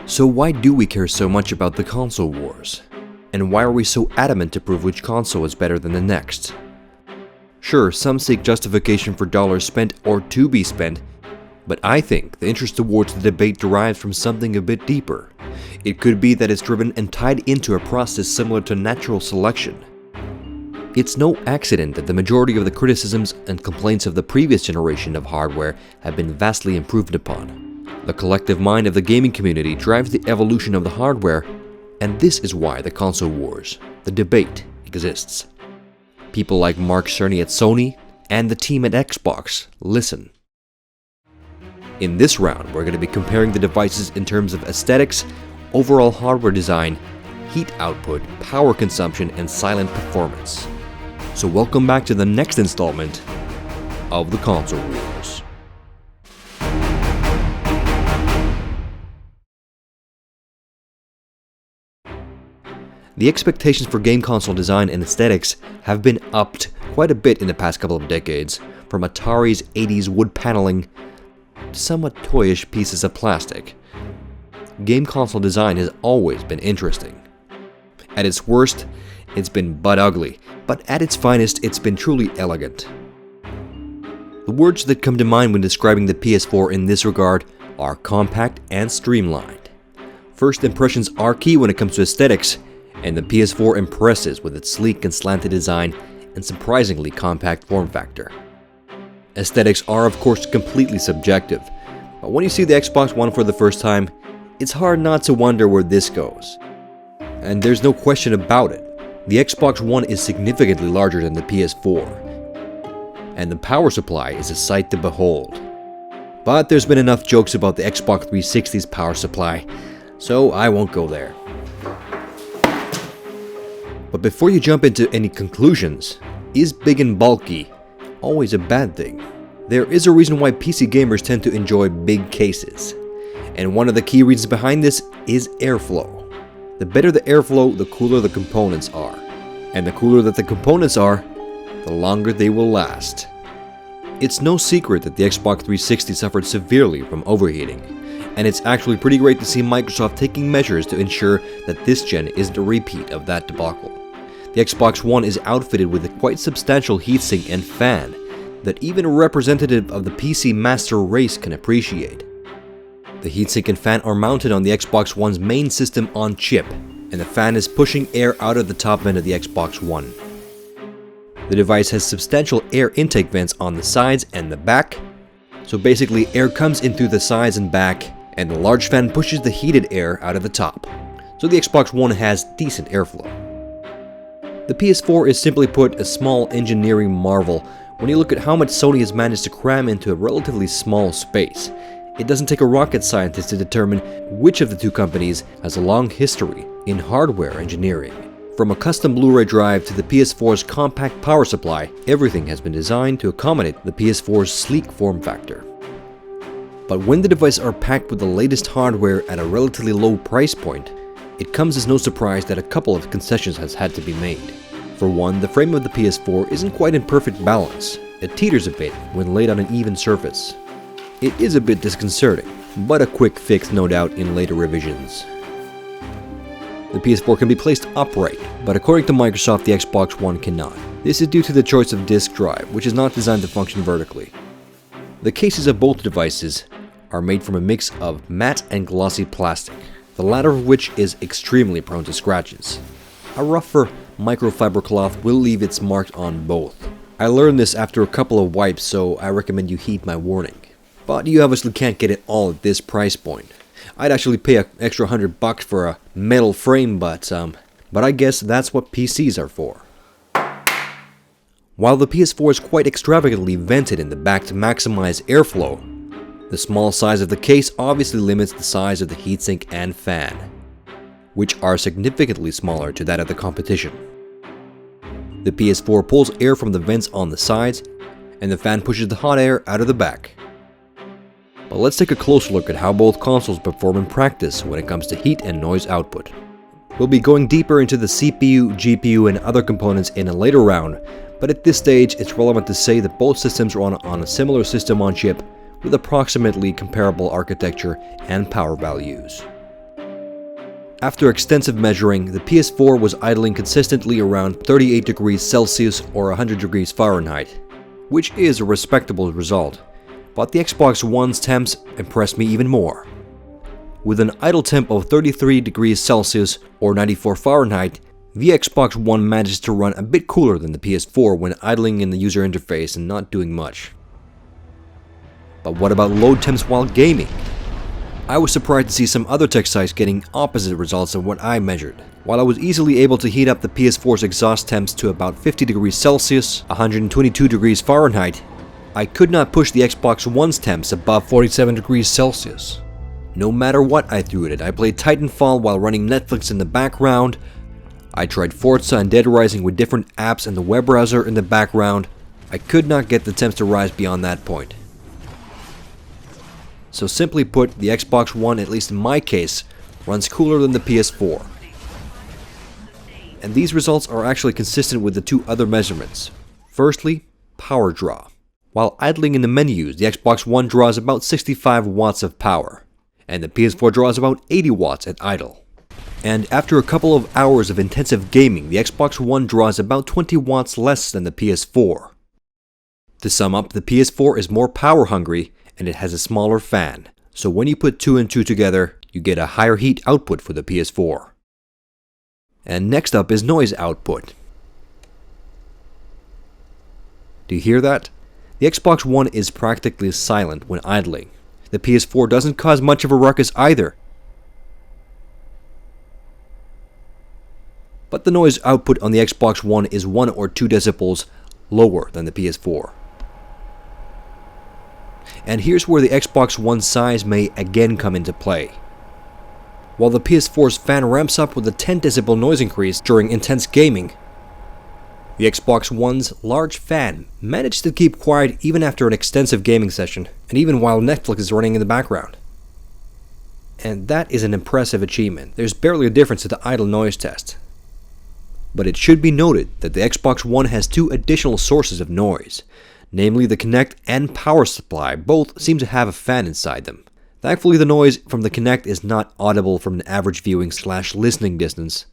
So why do we care so much about the console wars? And why are we so adamant to prove which console is better than the next? Sure, some seek justification for dollars spent or to be spent, but I think the interest towards the debate derives from something a bit deeper. It could be that it's driven and tied into a process similar to natural selection. It's no accident that the majority of the criticisms and complaints of the previous generation of hardware have been vastly improved upon. The collective mind of the gaming community drives the evolution of the hardware, and this is why the console wars, the debate, exists. People like Mark Cerny at Sony and the team at Xbox listen. In this round, we're going to be comparing the devices in terms of aesthetics, overall hardware design, heat output, power consumption, and silent performance. So welcome back to the next installment of the console wars. The expectations for game console design and aesthetics have been upped quite a bit in the past couple of decades, from Atari's 80s wood paneling to somewhat toyish pieces of plastic. Game console design has always been interesting. At its worst, it's been butt ugly, but at its finest, it's been truly elegant. The words that come to mind when describing the PS4 in this regard are compact and streamlined. First impressions are key when it comes to aesthetics, and the PS4 impresses with its sleek and slanted design and surprisingly compact form factor. Aesthetics are of course completely subjective, but when you see the Xbox One for the first time, it's hard not to wonder where this goes. And there's no question about it, the Xbox One is significantly larger than the PS4, and the power supply is a sight to behold. But there's been enough jokes about the Xbox 360's power supply, so I won't go there. But before you jump into any conclusions, is big and bulky always a bad thing? There is a reason why PC gamers tend to enjoy big cases, and one of the key reasons behind this is airflow. The better the airflow, the cooler the components are, and the cooler that the components are, the longer they will last. It's no secret that the Xbox 360 suffered severely from overheating, and it's actually pretty great to see Microsoft taking measures to ensure that this gen isn't a repeat of that debacle. The Xbox One is outfitted with a quite substantial heatsink and fan that even a representative of the PC master race can appreciate. The heatsink and fan are mounted on the Xbox One's main system on chip, and the fan is pushing air out of the top end of the Xbox One. The device has substantial air intake vents on the sides and the back, so basically air comes in through the sides and back, and the large fan pushes the heated air out of the top, so the Xbox One has decent airflow. The PS4 is simply put a small engineering marvel when you look at how much Sony has managed to cram into a relatively small space. It doesn't take a rocket scientist to determine which of the two companies has a long history in hardware engineering. From a custom Blu-ray drive to the PS4's compact power supply, everything has been designed to accommodate the PS4's sleek form factor. But when the devices are packed with the latest hardware at a relatively low price point, it comes as no surprise that a couple of concessions has had to be made. For one, the frame of the PS4 isn't quite in perfect balance. It teeters a bit when laid on an even surface. It is a bit disconcerting, but a quick fix no doubt in later revisions. The PS4 can be placed upright, but according to Microsoft, the Xbox One cannot. This is due to the choice of disk drive, which is not designed to function vertically. The cases of both devices are made from a mix of matte and glossy plastic, the latter of which is extremely prone to scratches. A rougher microfiber cloth will leave its mark on both. I learned this after a couple of wipes, so I recommend you heed my warning. But you obviously can't get it all at this price point. I'd actually pay an extra $100 for a metal frame, but I guess that's what PCs are for. While the PS4 is quite extravagantly vented in the back to maximize airflow, the small size of the case obviously limits the size of the heatsink and fan, which are significantly smaller to that of the competition. The PS4 pulls air from the vents on the sides, and the fan pushes the hot air out of the back. But let's take a closer look at how both consoles perform in practice when it comes to heat and noise output. We'll be going deeper into the CPU, GPU, and other components in a later round, but at this stage it's relevant to say that both systems are on a similar system on chip with approximately comparable architecture and power values. After extensive measuring, the PS4 was idling consistently around 38 degrees Celsius or 100 degrees Fahrenheit, which is a respectable result, but the Xbox One's temps impressed me even more. With an idle temp of 33 degrees Celsius or 94 Fahrenheit, the Xbox One manages to run a bit cooler than the PS4 when idling in the user interface and not doing much. But what about load temps while gaming? I was surprised to see some other tech sites getting opposite results of what I measured. While I was easily able to heat up the PS4's exhaust temps to about 50 degrees Celsius, 122 degrees Fahrenheit, I could not push the Xbox One's temps above 47 degrees Celsius. No matter what I threw at it, I played Titanfall while running Netflix in the background, I tried Forza and Dead Rising with different apps and the web browser in the background. I could not get the temps to rise beyond that point. So simply put, the Xbox One, at least in my case, runs cooler than the PS4. And these results are actually consistent with the two other measurements. Firstly, power draw. While idling in the menus, the Xbox One draws about 65 watts of power, and the PS4 draws about 80 watts at idle. And after a couple of hours of intensive gaming, the Xbox One draws about 20 watts less than the PS4. To sum up, the PS4 is more power hungry, and it has a smaller fan, so when you put 2 and 2 together, you get a higher heat output for the PS4. And next up is noise output. Do you hear that? The Xbox One is practically silent when idling. The PS4 doesn't cause much of a ruckus either. But the noise output on the Xbox One is 1 or 2 decibels lower than the PS4. And here's where the Xbox One's size may again come into play. While the PS4's fan ramps up with a 10 decibel noise increase during intense gaming, the Xbox One's large fan managed to keep quiet even after an extensive gaming session, and even while Netflix is running in the background. And that is an impressive achievement. There's barely a difference to the idle noise test. But it should be noted that the Xbox One has 2 additional sources of noise. Namely, the Kinect and power supply both seem to have a fan inside them. Thankfully, the noise from the Kinect is not audible from an average viewing/listening distance.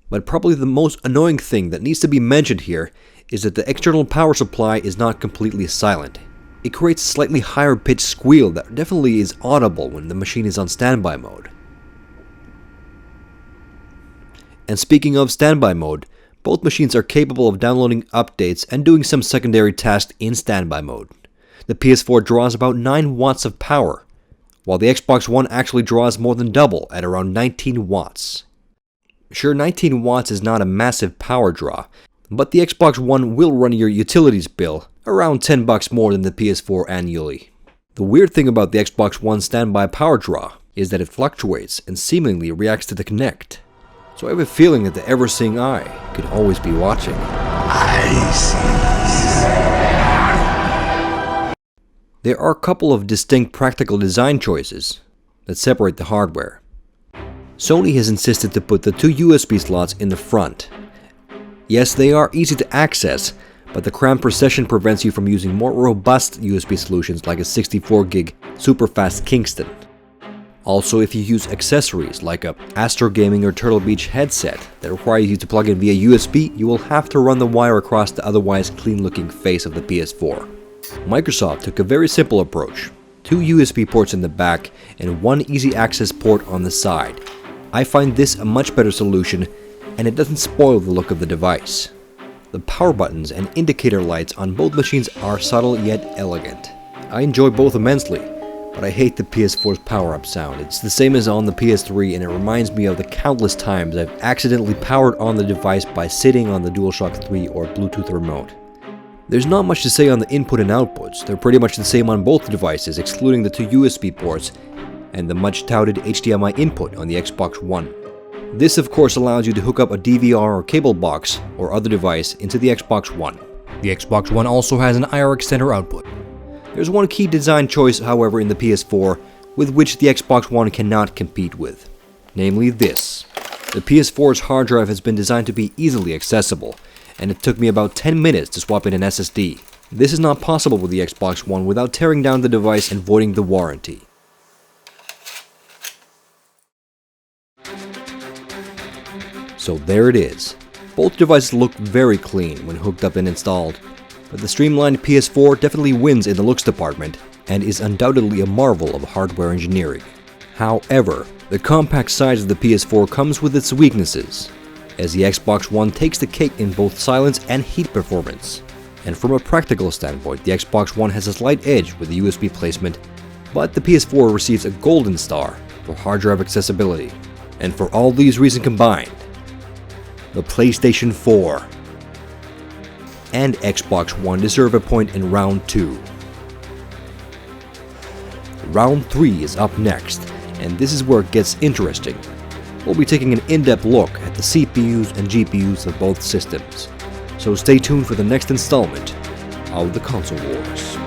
But probably the most annoying thing that needs to be mentioned here is that the external power supply is not completely silent. It creates a slightly higher pitched squeal that definitely is audible when the machine is on standby mode. And speaking of standby mode, both machines are capable of downloading updates and doing some secondary tasks in standby mode. The PS4 draws about 9 watts of power, while the Xbox One actually draws more than double at around 19 watts. Sure, 19 watts is not a massive power draw, but the Xbox One will run your utilities bill around $10 more than the PS4 annually. The weird thing about the Xbox One's standby power draw is that it fluctuates and seemingly reacts to the Kinect. So I have a feeling that the ever-seeing eye could always be watching. There are a couple of distinct practical design choices that separate the hardware. Sony has insisted to put the 2 USB slots in the front. Yes, they are easy to access, but the cramped procession prevents you from using more robust USB solutions like a 64 gig super-fast Kingston. Also, if you use accessories like a Astro Gaming or Turtle Beach headset that require you to plug in via USB, you will have to run the wire across the otherwise clean-looking face of the PS4. Microsoft took a very simple approach. 2 USB ports in the back and 1 easy access port on the side. I find this a much better solution, and it doesn't spoil the look of the device. The power buttons and indicator lights on both machines are subtle yet elegant. I enjoy both immensely, but I hate the PS4's power-up sound. It's the same as on the PS3, and it reminds me of the countless times I've accidentally powered on the device by sitting on the DualShock 3 or Bluetooth remote. There's not much to say on the input and outputs. They're pretty much the same on both devices, excluding the 2 USB ports and the much-touted HDMI input on the Xbox One. This of course allows you to hook up a DVR or cable box or other device into the Xbox One. The Xbox One also has an IR extender output. There's one key design choice, however, in the PS4 with which the Xbox One cannot compete with, namely this. The PS4's hard drive has been designed to be easily accessible, and it took me about 10 minutes to swap in an SSD. This is not possible with the Xbox One without tearing down the device and voiding the warranty. So there it is. Both devices look very clean when hooked up and installed, but the streamlined PS4 definitely wins in the looks department and is undoubtedly a marvel of hardware engineering. However, the compact size of the PS4 comes with its weaknesses, as the Xbox One takes the cake in both silence and heat performance. And from a practical standpoint, the Xbox One has a slight edge with the USB placement, but the PS4 receives a golden star for hard drive accessibility. And for all these reasons combined, the PlayStation 4 and Xbox One deserve a point in round 2. Round 3 is up next, and this is where it gets interesting. We'll be taking an in-depth look at the CPUs and GPUs of both systems. So stay tuned for the next installment of the Console Wars.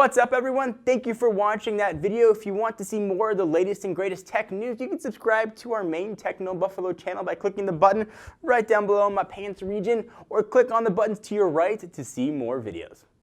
What's up everyone? Thank you for watching that video. If you want to see more of the latest and greatest tech news, you can subscribe to our main Techno Buffalo channel by clicking the button right down below in my pants region, or click on the buttons to your right to see more videos.